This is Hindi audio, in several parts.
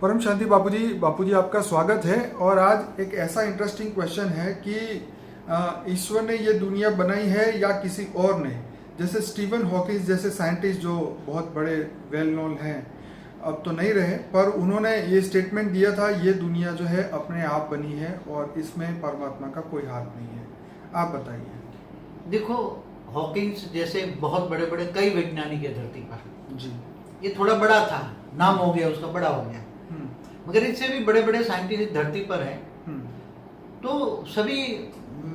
परम शांति बापूजी आपका स्वागत है। और आज एक ऐसा इंटरेस्टिंग क्वेश्चन है कि ईश्वर ने ये दुनिया बनाई है या किसी और ने। जैसे स्टीवन हॉकिंस जैसे साइंटिस्ट जो बहुत बड़े वेल नोन हैं, अब तो नहीं रहे, पर उन्होंने ये स्टेटमेंट दिया था ये दुनिया जो है अपने आप बनी है और इसमें परमात्मा का कोई हाथ नहीं है। आप बताइए। देखो, हॉकिंस जैसे बहुत बड़े बड़े कई वैज्ञानिक है धरती पर जी। ये थोड़ा बड़ा था, नाम हो गया उसका, बड़ा हो गया, मगर इससे भी बड़े बड़े साइंटिस्ट धरती पर हैं। तो सभी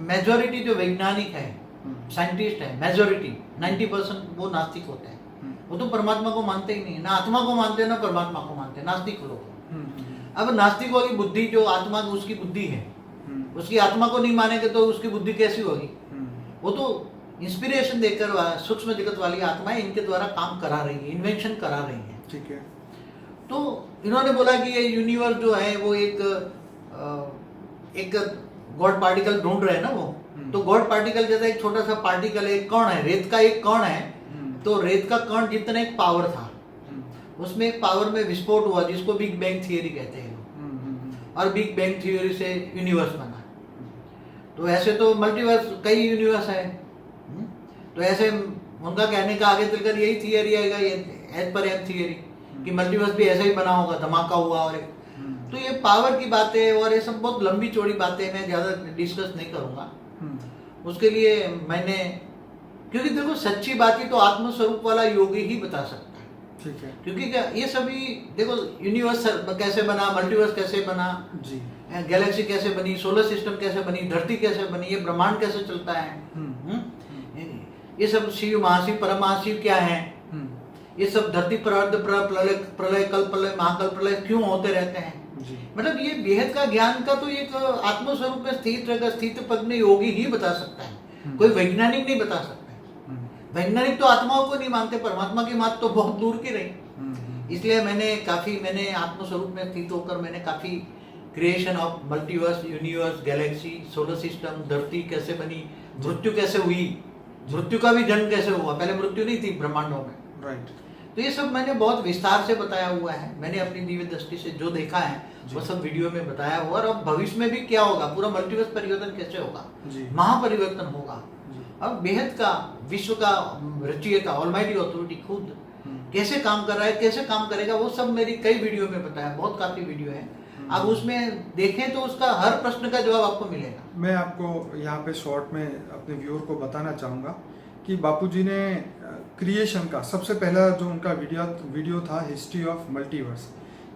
मेजॉरिटी जो वैज्ञानिक है, साइंटिस्ट है, मेजॉरिटी 90% वो नास्तिक होते हैं। वो तो परमात्मा को मानते ही नहीं, ना आत्मा को मानते हैं ना परमात्मा को मानते हैं, नास्तिक लोग। अब नास्तिकों की बुद्धि, जो आत्मा उसकी बुद्धि है, उसकी आत्मा को नहीं मानेंगे तो उसकी बुद्धि कैसी होगी? वो तो इंस्पिरेशन देकर सूक्ष्म जगत वाली आत्माएं इनके द्वारा काम करा रही है, इन्वेंशन करा रही है। ठीक है। तो इन्होंने बोला कि ये यूनिवर्स जो है वो एक गॉड पार्टिकल ढूंढ रहे हैं ना वो। तो गॉड पार्टिकल जैसा एक छोटा सा पार्टिकल है, एक कण है, रेत का एक कण है। तो रेत का कण जितना एक पावर था, उसमें एक पावर में विस्फोट हुआ जिसको बिग बैंग थियरी कहते हैं। और बिग बैंग थियरी से यूनिवर्स बना। तो ऐसे तो मल्टीवर्स कई यूनिवर्स है। तो ऐसे उनका कहने का आगे चलकर यही थियरी आएगा, एज पर एम थियरी, कि मल्टीवर्स भी ऐसा ही बना होगा, धमाका हुआ। और तो ये पावर की बातें और ये सब बहुत लंबी चौड़ी बातें, मैं ज्यादा डिस्कस नहीं करूंगा। उसके लिए मैंने, क्योंकि देखो सच्ची बात ही तो आत्मस्वरूप वाला योगी ही बता सकता है। ठीक है। क्योंकि ये सभी देखो, यूनिवर्स कैसे बना, मल्टीवर्स कैसे बना जी, गैलेक्सी कैसे बनी, सोलर सिस्टम कैसे बनी, धरती कैसे बनी, ये ब्रह्मांड कैसे चलता है, ये सब शिव, महाशिव, परम महाशिव क्या है, ये सब धरती पर अर्ध प्रलय, कल्प प्रलय, महाकल्प प्रलय क्यों होते रहते हैं। मतलब ये बेहद का ज्ञान का तो एक आत्मस्वरूप में स्थित रहेगा, स्थित प्रज्ञ योगी ही बता सकता है, कोई वैज्ञानिक नहीं बता सकता। वैज्ञानिक तो आत्माओं को नहीं मानते, परमात्मा की बात तो बहुत दूर की रही। इसलिए मैंने आत्मस्वरूप में स्थित होकर मैंने काफी creation of multiverse, universe, Galaxy, solar system, धरती कैसे बनी, मृत्यु कैसे हुई, मृत्यु का भी जन्म कैसे हुआ, पहले मृत्यु नहीं थी ब्रह्मांडों में। राइट। तो ये सब मैंने बहुत विस्तार से बताया हुआ है। मैंने अपनी दिव्य दृष्टि से जो देखा है वो सब वीडियो में बताया हुआ। और अब भविष्य में भी क्या होगा, पूरा मल्टीवर्स परिवर्तन कैसे होगा, महापरिवर्तन होगा। अब बेहद का, विश्व का रचयिता, ऑलमाइटी अथॉरिटी खुद कैसे काम कर रहा है, कैसे काम करेगा, वो सब मेरी कई वीडियो में बताया, बहुत काफी वीडियो है। अब उसमें देखें तो उसका हर प्रश्न का जवाब आपको मिलेगा। मैं आपको यहाँ पे शॉर्ट में अपने व्यूअर को बताना चाहूँगा कि बापूजी ने क्रिएशन का सबसे पहला जो उनका वीडियो था, history of multiverse,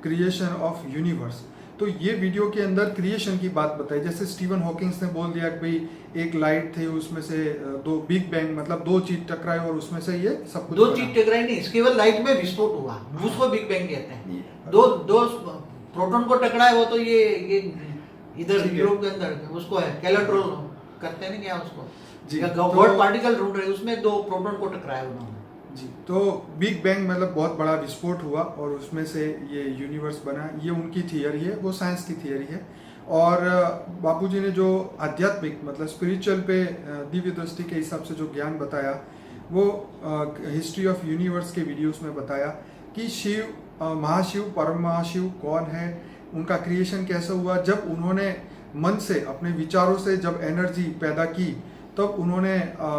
creation of universe. तो ये वीडियो के अंदर क्रिएशन की बात बताई। जैसे स्टीवन हॉकिंस ने बोल दिया कि भाई एक लाइट थी, उसमें से दो बिग बैंग, मतलब दो चीज टकराए और उसमें से ये सब कुछ। दो चीज टकराई नहीं, केवल लाइट में विस्फोट हुआ, उसको बिग बैंग कहते हैं। दो प्रोटॉन को टकराए, वो तो ये इधर यूरोप के अंदर उसको है कैलेट्रोन करते हैं ना, क्या उसको गॉड पार्टिकल ढूंढ रहे, उसमें दो प्रोटॉन को टकराया उन्होंने जी। तो बिग बैंग मतलब बहुत बड़ा विस्फोट हुआ और उसमें से ये यूनिवर्स बना। ये उनकी थियरी है, वो साइंस की थियरी है। और बापूजी ने जो आध्यात्मिक मतलब स्पिरिचुअल पे दिव्य दृष्टि के हिसाब से जो ज्ञान बताया, वो हिस्ट्री ऑफ यूनिवर्स के वीडियोस में बताया कि शिव, महाशिव, परम महाशिव कौन है, उनका क्रिएशन कैसे हुआ। जब उन्होंने मन से, अपने विचारों से जब एनर्जी पैदा की, तब उन्होंने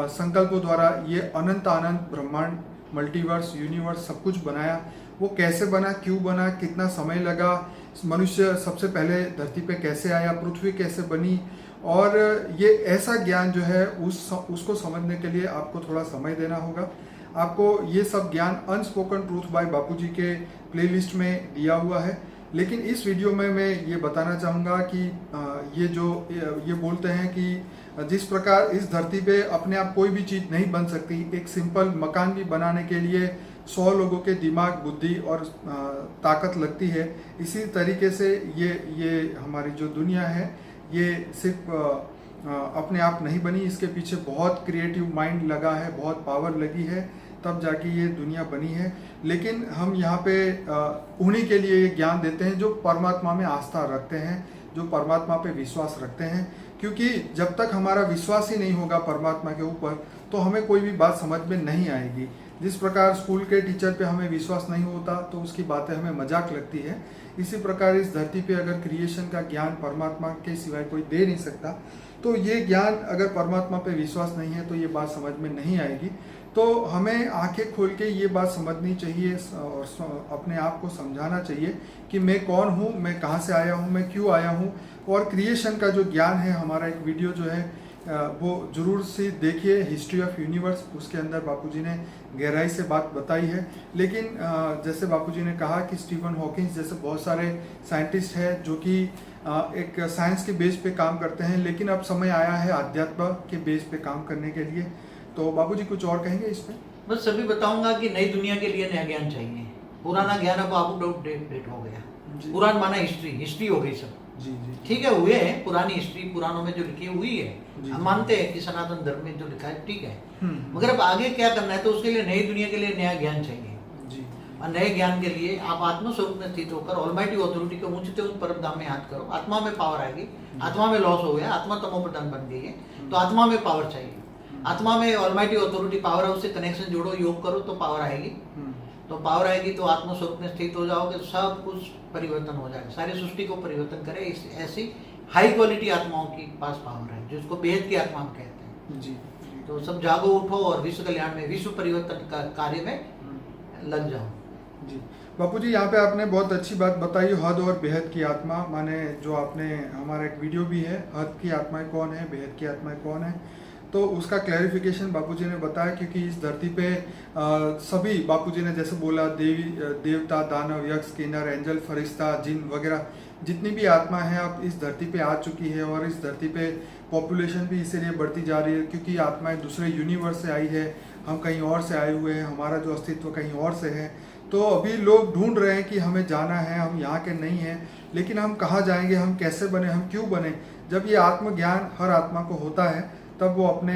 संकल्पों द्वारा ये अनंत अनंत ब्रह्मांड, मल्टीवर्स, यूनिवर्स सब कुछ बनाया। वो कैसे बना, क्यों बना, कितना समय लगा, मनुष्य सबसे पहले धरती पे कैसे आया, पृथ्वी कैसे बनी। और ये ऐसा ज्ञान जो है उसको समझने के लिए आपको थोड़ा समय देना होगा। आपको ये सब ज्ञान अनस्पोकन ट्रूथ बाय बापूजी के प्लेलिस्ट में दिया हुआ है। लेकिन इस वीडियो में मैं ये बताना चाहूँगा कि ये बोलते हैं कि जिस प्रकार इस धरती पे अपने आप कोई भी चीज़ नहीं बन सकती, एक सिंपल मकान भी बनाने के लिए 100 लोगों के दिमाग, बुद्धि और ताकत लगती है, इसी तरीके से ये हमारी जो दुनिया है ये सिर्फ अपने आप नहीं बनी। इसके पीछे बहुत क्रिएटिव माइंड लगा है, बहुत पावर लगी है, तब जाके ये दुनिया बनी है। लेकिन हम यहाँ पे उन्हीं के लिए ये ज्ञान देते हैं जो परमात्मा में आस्था रखते हैं, जो परमात्मा पे विश्वास रखते हैं। क्योंकि जब तक हमारा विश्वास ही नहीं होगा परमात्मा के ऊपर, तो हमें कोई भी बात समझ में नहीं आएगी। जिस प्रकार स्कूल के टीचर पे हमें विश्वास नहीं होता तो उसकी बातें हमें मजाक लगती है, इसी प्रकार इस धरती पे अगर क्रिएशन का ज्ञान परमात्मा के सिवाय कोई दे नहीं सकता, तो ये ज्ञान अगर परमात्मा पे विश्वास नहीं है तो ये बात समझ में नहीं आएगी। तो हमें आंखें खोल के ये बात समझनी चाहिए और अपने आप को समझाना चाहिए कि मैं कौन हूँ, मैं कहाँ से आया हूँ, मैं क्यों आया हूँ। और क्रिएशन का जो ज्ञान है, हमारा एक वीडियो जो है वो ज़रूर से देखिए, हिस्ट्री ऑफ यूनिवर्स, उसके अंदर बापूजी ने गहराई से बात बताई है। लेकिन जैसे बापूजी ने कहा कि स्टीफन हॉकिंस जैसे बहुत सारे साइंटिस्ट हैं जो कि एक साइंस के बेस पे काम करते हैं, लेकिन अब समय आया है आध्यात्म के बेस पे काम करने के लिए। तो बापूजी कुछ और कहेंगे इस पे? बस सभी बताऊंगा कि नई दुनिया के लिए नया ज्ञान चाहिए। पुराना ज्ञान अब आउट ऑफ डेट हो गया। पुरान माना हिस्ट्री हो गई सब। जी जी ठीक है, हुए हैं पुरानी हिस्ट्री, पुरानों में जो लिखी हुई है, हम मानते हैं कि सनातन धर्म में जो लिखा है ठीक है, मगर अब आगे क्या करना है, तो उसके लिए नई दुनिया के लिए नया ज्ञान चाहिए जी। और नए ज्ञान के लिए आप आत्मस्वरूप में स्थित होकर ऑलमाइटी अथॉरिटी को ऊंचते उस परम धाम में याद करो। आत्मा में पावर आएगी। आत्मा में लॉस हो गया, आत्मा तमो प्रधान बन गई है, तो आत्मा में पावर चाहिए। आत्मा में ऑलमाइटी अथॉरिटी पावर है, उससे कनेक्शन जोड़ो, योग करो तो पावर आएगी। तो पावर आएगी तो आत्मस्वरूप में स्थित हो जाओगे, सब कुछ परिवर्तन हो जाएगा, सारी सृष्टि को परिवर्तन करे। इस ऐसी हाई क्वालिटी आत्माओं की पास पावर है, जिसको बेहद की आत्मा हम कहते हैं। जी। तो सब जागो, उठो और विश्व कल्याण में, विश्व परिवर्तन का कार्य में लग जाओ। जी बापूजी, यहाँ पे आपने बहुत अच्छी बात बताई, हद और बेहद की आत्मा। माने जो आपने, हमारा एक वीडियो भी है, हद की आत्माएं कौन है, बेहद की आत्माएं कौन है, तो उसका क्लैरिफिकेशन बापूजी ने बताया। क्योंकि इस धरती पे सभी, बापूजी ने जैसे बोला, देवता, दानव, यक्ष, किन्नर, एंजल, फरिश्ता, जिन वगैरह जितनी भी आत्मा है अब इस धरती पे आ चुकी है। और इस धरती पे पॉपुलेशन भी इसीलिए बढ़ती जा रही है क्योंकि आत्माएं दूसरे यूनिवर्स से आई है, हम कहीं और से आए हुए हैं, हमारा जो अस्तित्व कहीं और से है। तो अभी लोग ढूंढ रहे हैं कि हमें जाना है, हम यहाँ के नहीं हैं, लेकिन हम कहाँ जाएंगे, हम कैसे बने, हम क्यों बने। जब ये आत्मज्ञान हर आत्मा को होता है तब वो अपने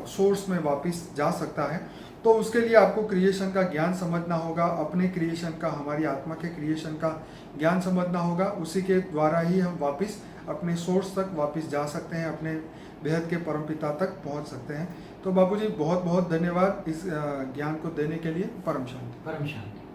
सोर्स में वापस जा सकता है। तो उसके लिए आपको क्रिएशन का ज्ञान समझना होगा, अपने क्रिएशन का, हमारी आत्मा के क्रिएशन का ज्ञान समझना होगा। उसी के द्वारा ही हम वापस अपने सोर्स तक वापस जा सकते हैं, अपने बेहद के परमपिता तक पहुंच सकते हैं। तो बापूजी बहुत बहुत धन्यवाद इस ज्ञान को देने के लिए। परम शांति। परम शांति।